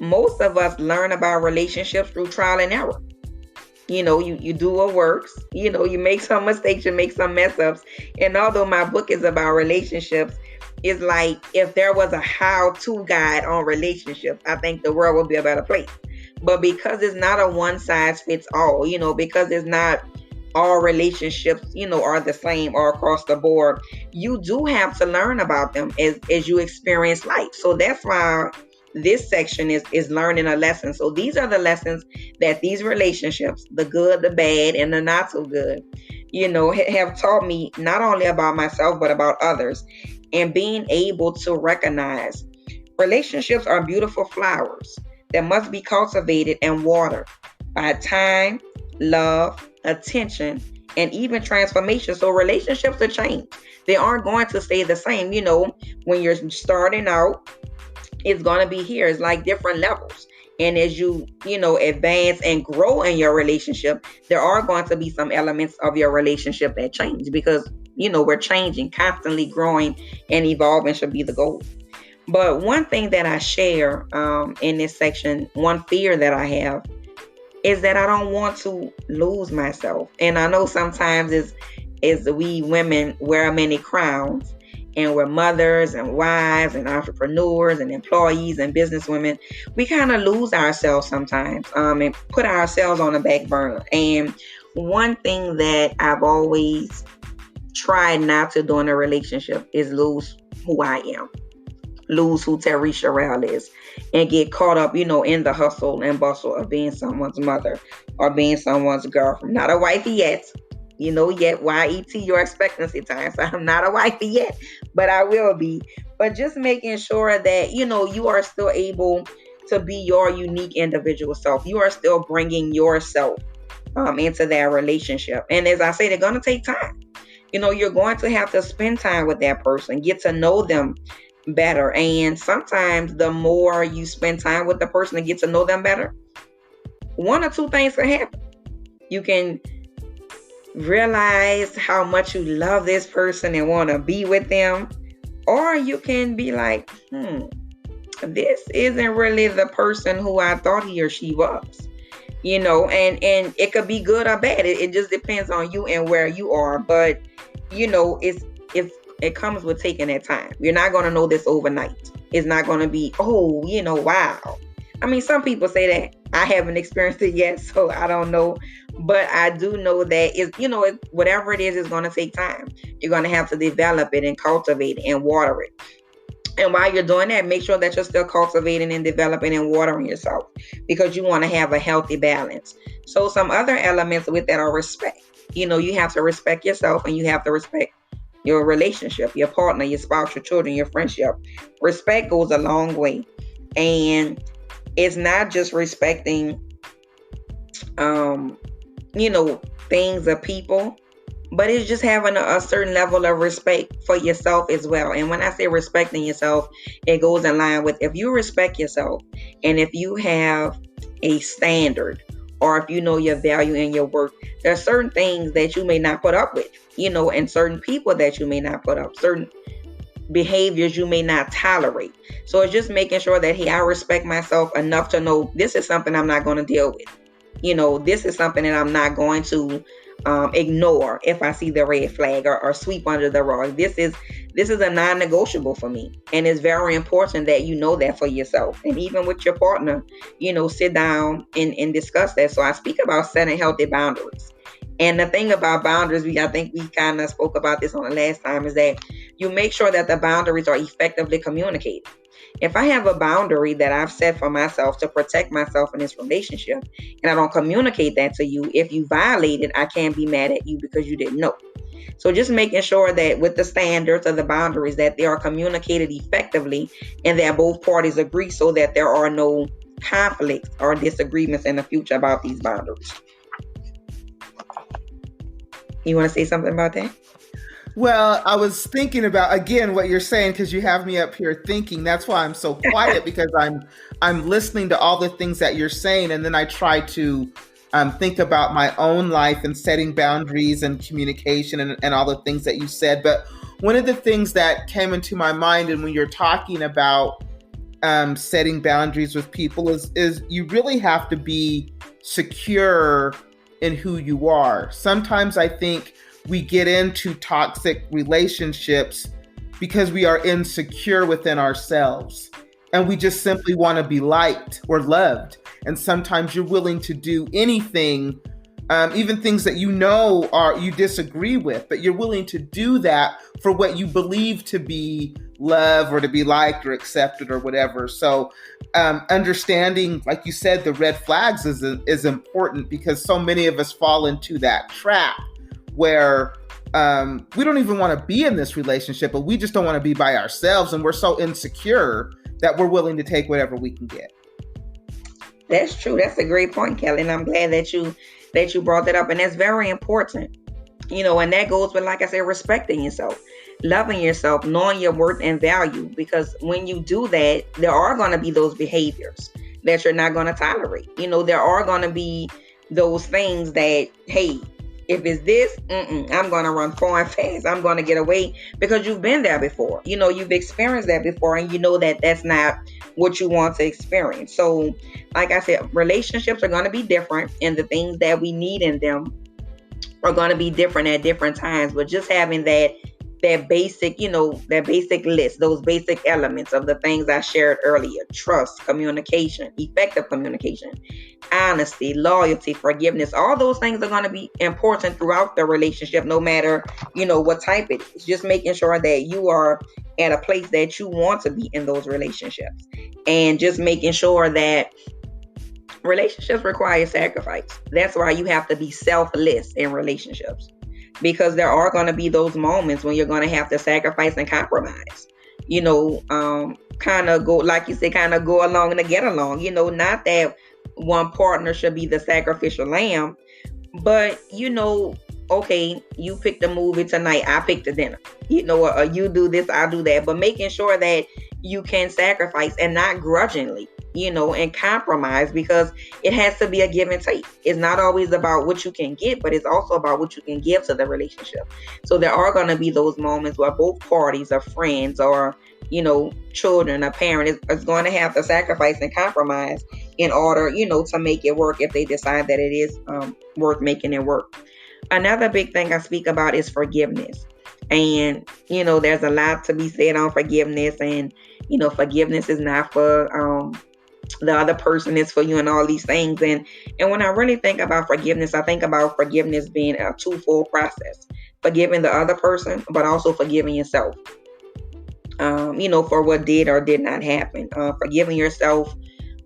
most of us learn about relationships through trial and error. You do what works. You make some mistakes, you make some mess ups. And although my book is about relationships, it's like if there was a how-to guide on relationships, I think the world would be a better place. But because it's not a one-size-fits-all, because it's not all relationships, are the same or across the board, you do have to learn about them as you experience life. So that's why this section is learning a lesson. So these are the lessons that these relationships, the good, the bad, and the not so good, have taught me not only about myself, but about others. And being able to recognize relationships are beautiful flowers that must be cultivated and watered by time, love, attention, and even transformation. So relationships are change. They aren't going to stay the same. When you're starting out, it's going to be here. It's like different levels. And as you, advance and grow in your relationship, there are going to be some elements of your relationship that change because, we're changing, constantly growing and evolving should be the goal. But one thing that I share in this section, one fear that I have, is that I don't want to lose myself. And I know sometimes is we women wear many crowns, and we're mothers and wives and entrepreneurs and employees and businesswomen. We kind of lose ourselves sometimes and put ourselves on the back burner. And one thing that I've always tried not to do in a relationship is lose who I am. Lose who Teriece Cherell is and get caught up, in the hustle and bustle of being someone's mother or being someone's girlfriend. Not a wifey yet, yet YET, your expectancy time. So I'm not a wifey yet, but I will be. But just making sure that, you are still able to be your unique individual self. You are still bringing yourself into that relationship. And as I say, they're going to take time. You're going to have to spend time with that person, get to know them better. And sometimes the more you spend time with the person and get to know them better, one or two things can happen. You can realize how much you love this person and want to be with them, or you can be like, this isn't really the person who I thought he or she was, and it could be good or bad. It just depends on you and where you are. But it comes with taking that time. You're not going to know this overnight. It's not going to be, wow. I mean, some people say that. I haven't experienced it yet, so I don't know. But I do know that whatever it is going to take time. You're going to have to develop it and cultivate it and water it. And while you're doing that, make sure that you're still cultivating and developing and watering yourself, because you want to have a healthy balance. So some other elements with that are respect. You have to respect yourself, and you have to respect your relationship, your partner, your spouse, your children, your friendship. Respect goes a long way. And it's not just respecting, things or people, but it's just having a certain level of respect for yourself as well. And when I say respecting yourself, it goes in line with, if you respect yourself and if you have a standard, or if you know your value and your worth, there are certain things that you may not put up with, and certain people that you may not put up, certain behaviors you may not tolerate. So it's just making sure that, hey, I respect myself enough to know this is something I'm not going to deal with. This is something that I'm not going to ignore if I see the red flag, or sweep under the rug. This is a non-negotiable for me. And it's very important that you know that for yourself. And even with your partner, sit down and discuss that. So I speak about setting healthy boundaries. And the thing about boundaries, I think we kind of spoke about this on the last time, is that you make sure that the boundaries are effectively communicated. If I have a boundary that I've set for myself to protect myself in this relationship, and I don't communicate that to you, if you violate it, I can't be mad at you because you didn't know. So just making sure that with the standards of the boundaries, that they are communicated effectively and that both parties agree, so that there are no conflicts or disagreements in the future about these boundaries. You want to say something about that?
Well, I was thinking about, again, what you're saying, because you have me up here thinking. That's why I'm so quiet, because I'm listening to all the things that you're saying, and then I try to think about my own life and setting boundaries and communication and all the things that you said. But one of the things that came into my mind, and when you're talking about setting boundaries with people, is you really have to be secure in who you are. Sometimes I think we get into toxic relationships because we are insecure within ourselves, and we just simply want to be liked or loved. And sometimes you're willing to do anything, even things that you disagree with, but you're willing to do that for what you believe to be love, or to be liked or accepted or whatever. So understanding, like you said, the red flags is important, because so many of us fall into that trap where we don't even want to be in this relationship, but we just don't want to be by ourselves. And we're so insecure that we're willing to take whatever we can get.
That's true. That's a great point, Kelly. And I'm glad that you brought that up. And that's very important. And that goes with, like I said, respecting yourself, loving yourself, knowing your worth and value. Because when you do that, there are going to be those behaviors that you're not going to tolerate. There are going to be those things that, hey, if it's this, I'm going to run far and fast. I'm going to get away, because you've been there before. You've experienced that before, and you know that that's not what you want to experience. So, like I said, relationships are going to be different, and the things that we need in them are going to be different at different times. But just having that basic, that basic list, those basic elements of the things I shared earlier: trust, communication, effective communication, honesty, loyalty, forgiveness. All those things are going to be important throughout the relationship, no matter, what type it is. Just making sure that you are at a place that you want to be in those relationships, and just making sure that relationships require sacrifice. That's why you have to be selfless in relationships. Because there are going to be those moments when you're going to have to sacrifice and compromise, kind of go, like you said, kind of go along to get along, not that one partner should be the sacrificial lamb, but, okay, you picked the movie tonight, I picked the dinner, or you do this, I do that, but making sure that you can sacrifice, and not grudgingly, and compromise, because it has to be a give and take. It's not always about what you can get, but it's also about what you can give to the relationship. So there are going to be those moments where both parties, or friends, or, children, a parent is going to have to sacrifice and compromise in order, to make it work, if they decide that it is worth making it work. Another big thing I speak about is forgiveness. And, there's a lot to be said on forgiveness, and, forgiveness is not for the other person, is for you, and all these things. And when I really think about forgiveness, I think about forgiveness being a twofold process: forgiving the other person, but also forgiving yourself, for what did or did not happen. Forgiving yourself,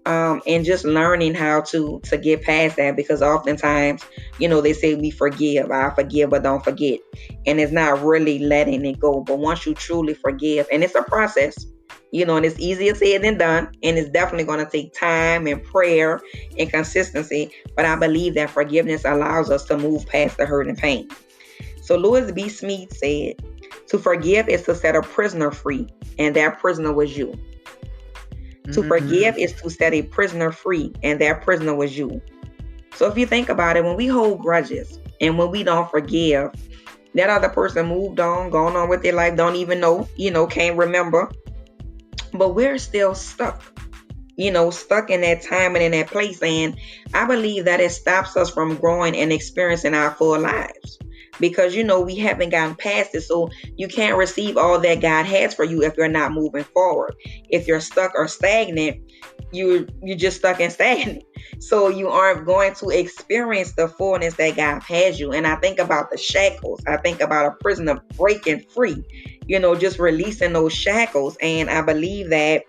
and just learning how to get past that, because oftentimes, they say we forgive, I forgive, but don't forget. And it's not really letting it go. But once you truly forgive, and it's a process, and it's easier said than done, and it's definitely going to take time and prayer and consistency. But I believe that forgiveness allows us to move past the hurt and pain. So Louis B. Smith said, to forgive is to set a prisoner free, and that prisoner was you. To forgive is to set a prisoner free, and that prisoner was you. So if you think about it, when we hold grudges and when we don't forgive, that other person moved on, gone on with their life, don't even know, can't remember. But we're still stuck. stuck in that time and in that place. And I believe that it stops us from growing and experiencing our full lives, because we haven't gotten past it. So you can't receive all that God has for you if you're not moving forward. If you're stuck or stagnant, you're just stuck and stagnant. So you aren't going to experience the fullness that God has you. And I think about the shackles. I think about a prisoner breaking free, just releasing those shackles. And I believe that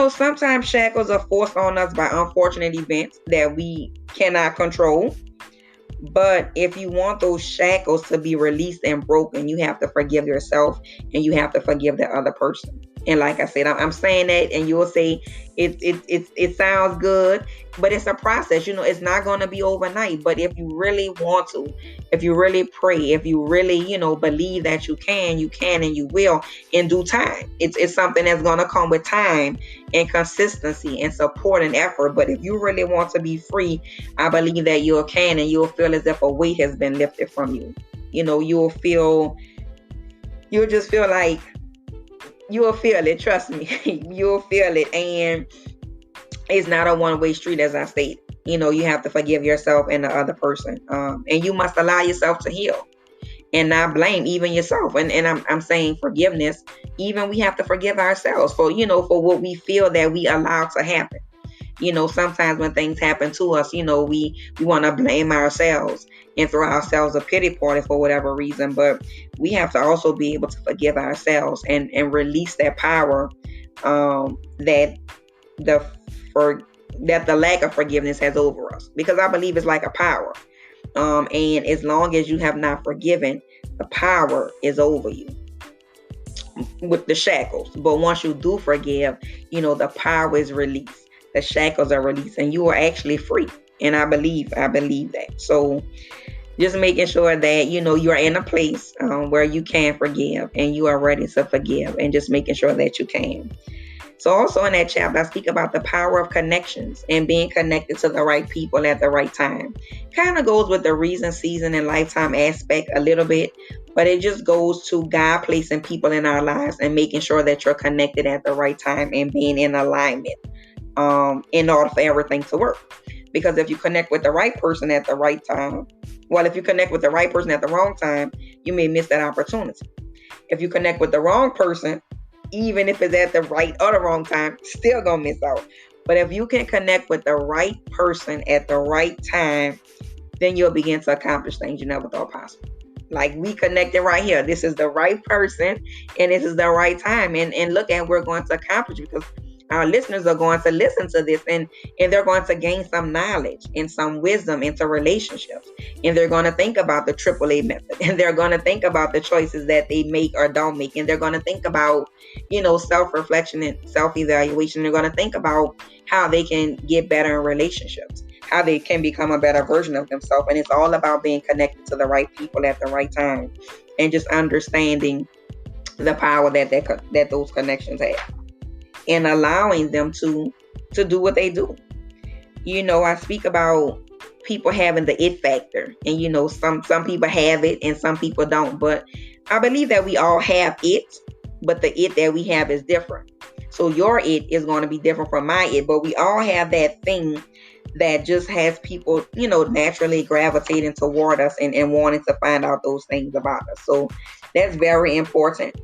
sometimes shackles are forced on us by unfortunate events that we cannot control. But if you want those shackles to be released and broken, you have to forgive yourself and you have to forgive the other person. And like I said, I'm saying that, and you'll say it sounds good, but it's a process. It's not going to be overnight. But if you really want to, if you really pray, if you really, believe that you can and you will in due time. It's something that's going to come with time and consistency and support and effort. But if you really want to be free, I believe that you can, and you'll feel as if a weight has been lifted from you. You'll just feel like, you'll feel it. Trust me, you'll feel it. And it's not a one-way street, as I stated. You have to forgive yourself and the other person. And you must allow yourself to heal and not blame even yourself. And I'm saying forgiveness, even we have to forgive ourselves for what we feel that we allow to happen. Sometimes when things happen to us, we want to blame ourselves and throw ourselves a pity party for whatever reason. But we have to also be able to forgive ourselves and release that power that the lack of forgiveness has over us. Because I believe it's like a power. And as long as you have not forgiven, the power is over you with the shackles. But once you do forgive, the power is released. The shackles are released and you are actually free. And I believe that. So just making sure that, you're in a place where you can forgive and you are ready to forgive, and just making sure that you can. So also in that chapter, I speak about the power of connections and being connected to the right people at the right time. Kind of goes with the reason, season, and lifetime aspect a little bit, but it just goes to God placing people in our lives and making sure that you're connected at the right time and being in alignment in order for everything to work. Because if you connect with the right person at the right time, if you connect with the right person at the wrong time, you may miss that opportunity. If you connect with the wrong person, even if it's at the right or the wrong time, still gonna miss out. But if you can connect with the right person at the right time, then you'll begin to accomplish things you never thought possible. Like we connected right here. This is the right person and this is the right time. And look at what we're going to accomplish, because our listeners are going to listen to this and they're going to gain some knowledge and some wisdom into relationships. And they're going to think about the AAA method, and they're going to think about the choices that they make or don't make. And they're going to think about, self-reflection and self-evaluation. They're going to think about how they can get better in relationships, how they can become a better version of themselves. And it's all about being connected to the right people at the right time and just understanding the power that those connections have, and allowing them to do what they do. I speak about people having the it factor, and some people have it and some people don't. But I believe that we all have it, but the it that we have is different. So your it is going to be different from my it, but we all have that thing that just has people, naturally gravitating toward us and wanting to find out those things about us. So that's very important.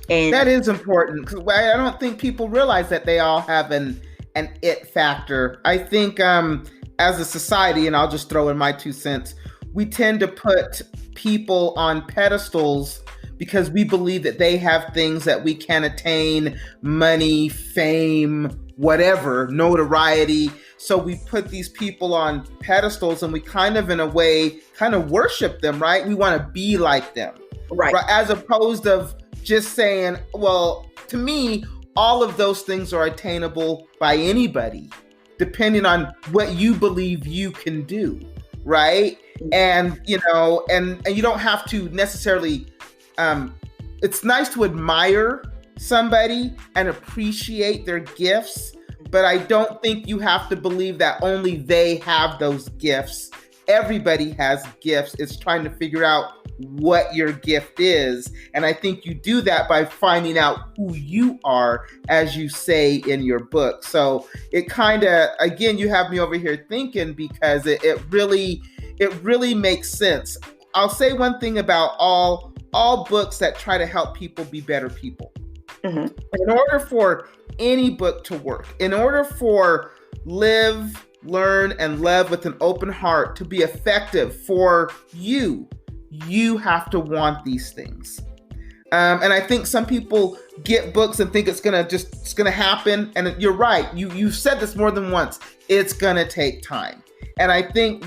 And that is important, because I don't think people realize that they all have an it factor. I think as a society, and I'll just throw in my 2 cents, we tend to put people on pedestals because we believe that they have things that we can attain: money, fame, whatever, notoriety. So we put these people on pedestals and we kind of, in a way, kind of worship them, right? We want to be like them, right? As opposed of just saying, well, to me, all of those things are attainable by anybody, depending on what you believe you can do, right? And, and you don't have to necessarily, it's nice to admire somebody and appreciate their gifts, but I don't think you have to believe that only they have those gifts. Everybody has gifts. It's trying to figure out what your gift is. And I think you do that by finding out who you are, as you say in your book. So it kind of, again, you have me over here thinking, because it really makes sense. I'll say one thing about all books that try to help people be better people.
Mm-hmm.
In order for any book to work, in order for Live, Learn, and Love with an Open Heart to be effective for you, you have to want these things. And I think some people get books and think it's gonna happen. And you're right. You've said this more than once. It's gonna take time. And I think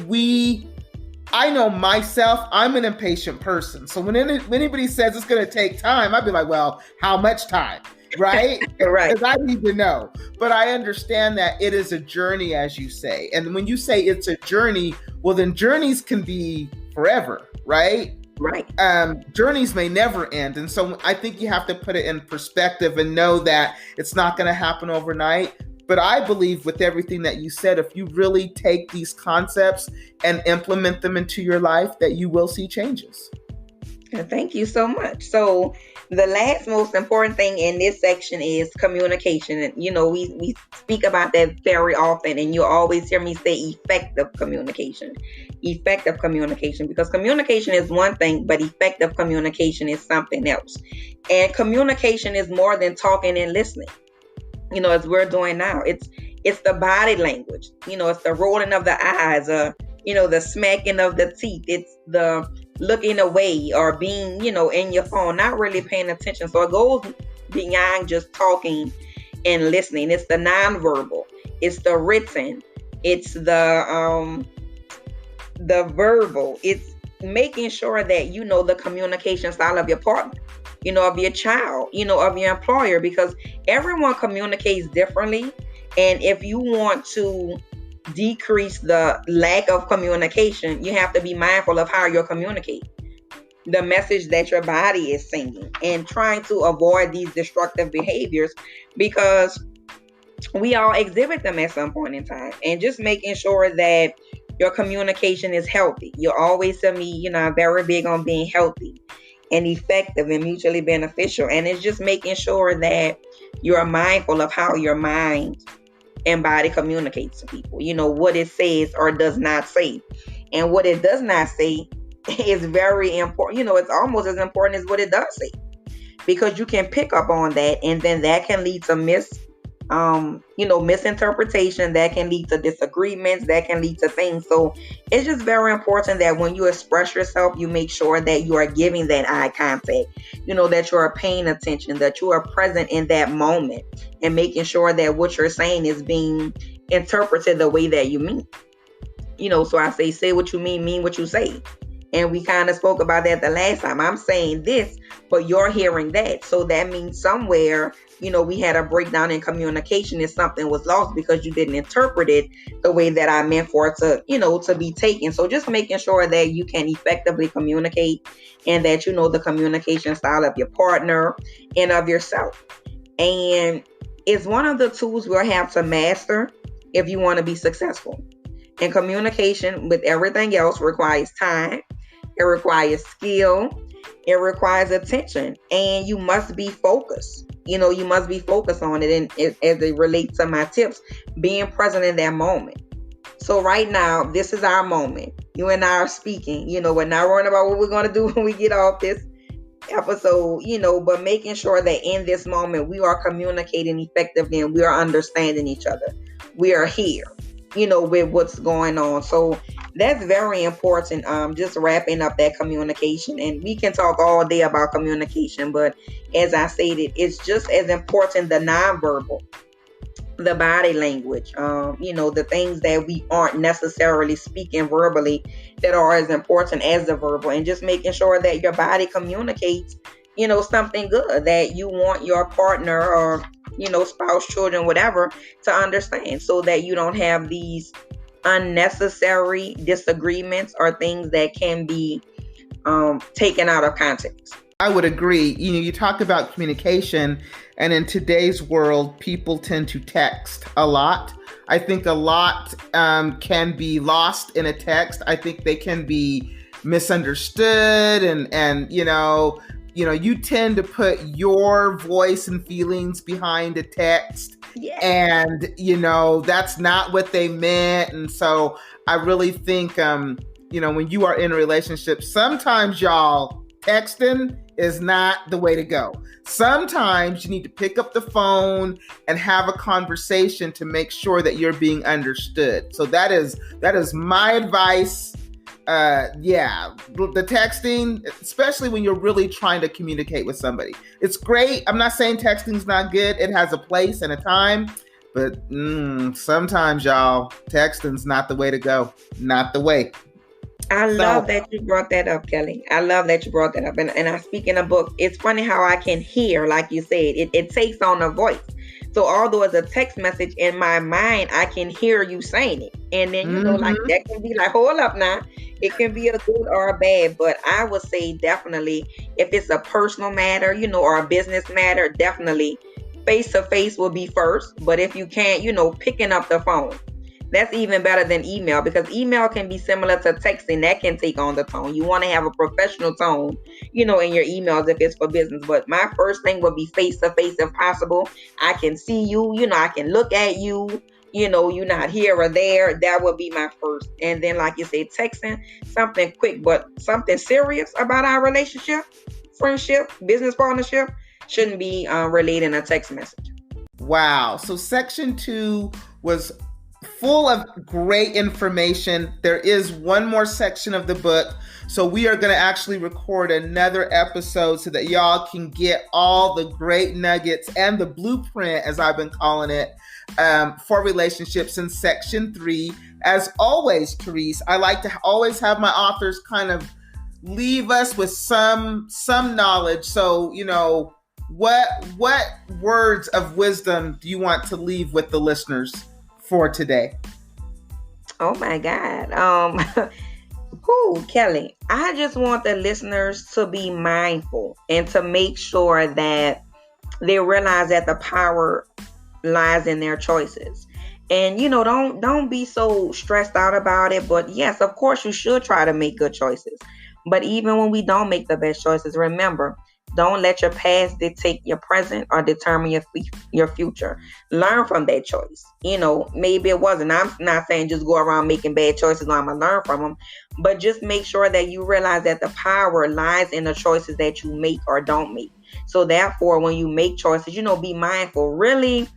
I know myself, I'm an impatient person. So when anybody says it's going to take time, I'd be like, well, how much time? Right?
Right.
Because I need to know. But I understand that it is a journey, as you say. And when you say it's a journey, well, then journeys can be forever, right?
Right.
Journeys may never end. And so I think you have to put it in perspective and know that it's not going to happen overnight. But I believe with everything that you said, if you really take these concepts and implement them into your life, that you will see changes.
Thank you so much. So the last most important thing in this section is communication. And, we speak about that very often, and you always hear me say effective communication, because communication is one thing, but effective communication is something else. And communication is more than talking and listening. As we're doing now, it's the body language, it's the rolling of the eyes, the smacking of the teeth, it's the looking away or being, in your phone, not really paying attention. So it goes beyond just talking and listening. It's the nonverbal, it's the written, it's the verbal, it's making sure that the communication style of your partner, of your child, of your employer, because everyone communicates differently. And if you want to decrease the lack of communication, you have to be mindful of how you're communicating, the message that your body is sending, and trying to avoid these destructive behaviors, because we all exhibit them at some point in time. And just making sure that your communication is healthy. You always tell me, I'm very big on being healthy and effective and mutually beneficial. And it's just making sure that you're mindful of how your mind and body communicates to people, what it says or does not say. And what it does not say is very important. It's almost as important as what it does say, because you can pick up on that, and then that can lead to misinterpretation, that can lead to disagreements, that can lead to things. So it's just very important that when you express yourself, you make sure that you are giving that eye contact, that you are paying attention, that you are present in that moment, and making sure that what you're saying is being interpreted the way that you mean. So I say what you mean what you say. And we kind of spoke about that the last time. I'm saying this, but you're hearing that. So that means somewhere, we had a breakdown in communication, and something was lost because you didn't interpret it the way that I meant for it to, to be taken. So just making sure that you can effectively communicate, and that the communication style of your partner and of yourself. And it's one of the tools we'll have to master if you want to be successful. And communication, with everything else, requires time. It requires skill. It requires attention. And you must be focused. You must be focused on it. And as it relates to my tips, being present in that moment. So right now, this is our moment. You and I are speaking. We're not worrying about what we're going to do when we get off this episode, but making sure that in this moment, we are communicating effectively and we are understanding each other. We are here, with what's going on. So that's very important. Just wrapping up that communication, and we can talk all day about communication, but as I stated, it's just as important, the nonverbal, the body language, the things that we aren't necessarily speaking verbally that are as important as the verbal, and just making sure that your body communicates, something good that you want your partner or, spouse, children, whatever, to understand, so that you don't have these unnecessary disagreements or things that can be taken out of context.
I would agree. You talk about communication, and in today's world, people tend to text a lot. I think a lot can be lost in a text. I think they can be misunderstood, and you tend to put your voice and feelings behind a text.
Yeah.
And that's not what they meant. And so I really think when you are in a relationship, sometimes y'all, texting is not the way to go. Sometimes you need to pick up the phone and have a conversation to make sure that you're being understood. So that is my advice. The texting, especially when you're really trying to communicate with somebody. It's great. I'm not saying texting's not good. It has a place and a time. But sometimes, y'all, texting's not the way to go. Not the way.
I love that you brought that up, Kelly. I love that you brought that up. And I speak in a book. It's funny how I can hear, like you said, it takes on a voice. So although it's a text message, in my mind, I can hear you saying it. And then, like that can be like, hold up now. It can be a good or a bad. But I would say definitely if it's a personal matter, or a business matter, definitely face-to-face will be first. But if you can't, picking up the phone. That's even better than email, because email can be similar to texting. That can take on the tone. You want to have a professional tone, in your emails if it's for business. But my first thing would be face-to-face if possible. I can see you, I can look at you, you're not here or there. That would be my first. And then, like you said, texting, something quick, but something serious about our relationship, friendship, business partnership shouldn't be relayed in a text message.
Wow. So section 2 was full of great information. There is one more section of the book. So we are going to actually record another episode so that y'all can get all the great nuggets and the blueprint, as I've been calling it, for relationships in section 3. As always, Teriece, I like to always have my authors kind of leave us with some knowledge. So, what words of wisdom do you want to leave with the listeners for today?
Oh my God. Kelly, I just want the listeners to be mindful and to make sure that they realize that the power lies in their choices. And, don't be so stressed out about it. But yes, of course, you should try to make good choices. But even when we don't make the best choices, remember, don't let your past dictate your present or determine your future. Learn from that choice. Maybe it wasn't. I'm not saying just go around making bad choices. I'm going to learn from them. But just make sure that you realize that the power lies in the choices that you make or don't make. So therefore, when you make choices, be mindful. Really,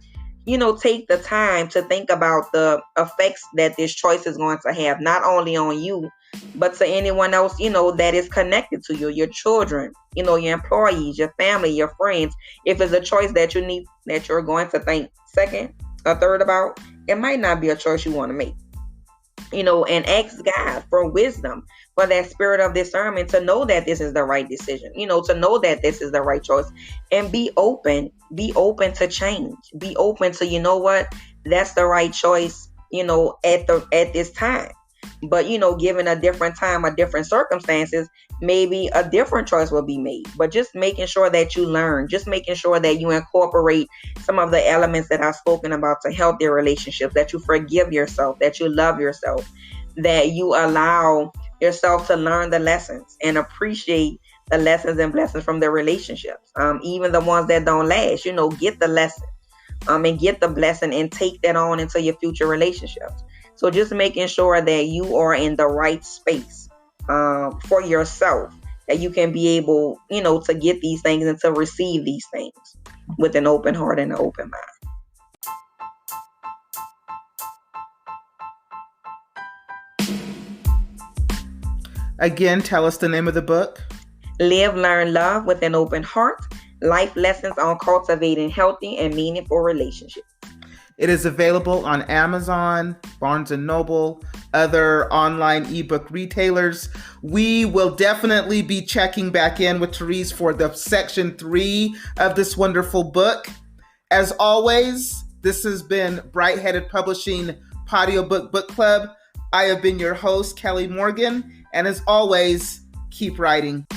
take the time to think about the effects that this choice is going to have, not only on you, but to anyone else, that is connected to you, your children, your employees, your family, your friends. If it's a choice that you're going to think second or third about, it might not be a choice you want to make. And ask God for wisdom, for that spirit of discernment to know that this is the right decision, to know that this is the right choice, and be open to change, be open to, that's the right choice, at this time. But, given a different time or different circumstances, maybe a different choice will be made. But just making sure that you learn, just making sure that you incorporate some of the elements that I've spoken about to help your relationships, that you forgive yourself, that you love yourself, that you allow yourself to learn the lessons and appreciate the lessons and blessings from the relationships. Even the ones that don't last, get the lesson and get the blessing and take that on into your future relationships. So just making sure that you are in the right space for yourself, that you can be able, to get these things and to receive these things with an open heart and an open mind.
Again, tell us the name of the book.
Live, Learn, Love with an Open Heart. Life Lessons on Cultivating Healthy and Meaningful Relationships.
It is available on Amazon, Barnes & Noble, other online ebook retailers. We will definitely be checking back in with Teriece for the section 3 of this wonderful book. As always, this has been Bright-Headed Publishing Audiobook Book Club. I have been your host, Kelly Morgan, and as always, keep writing.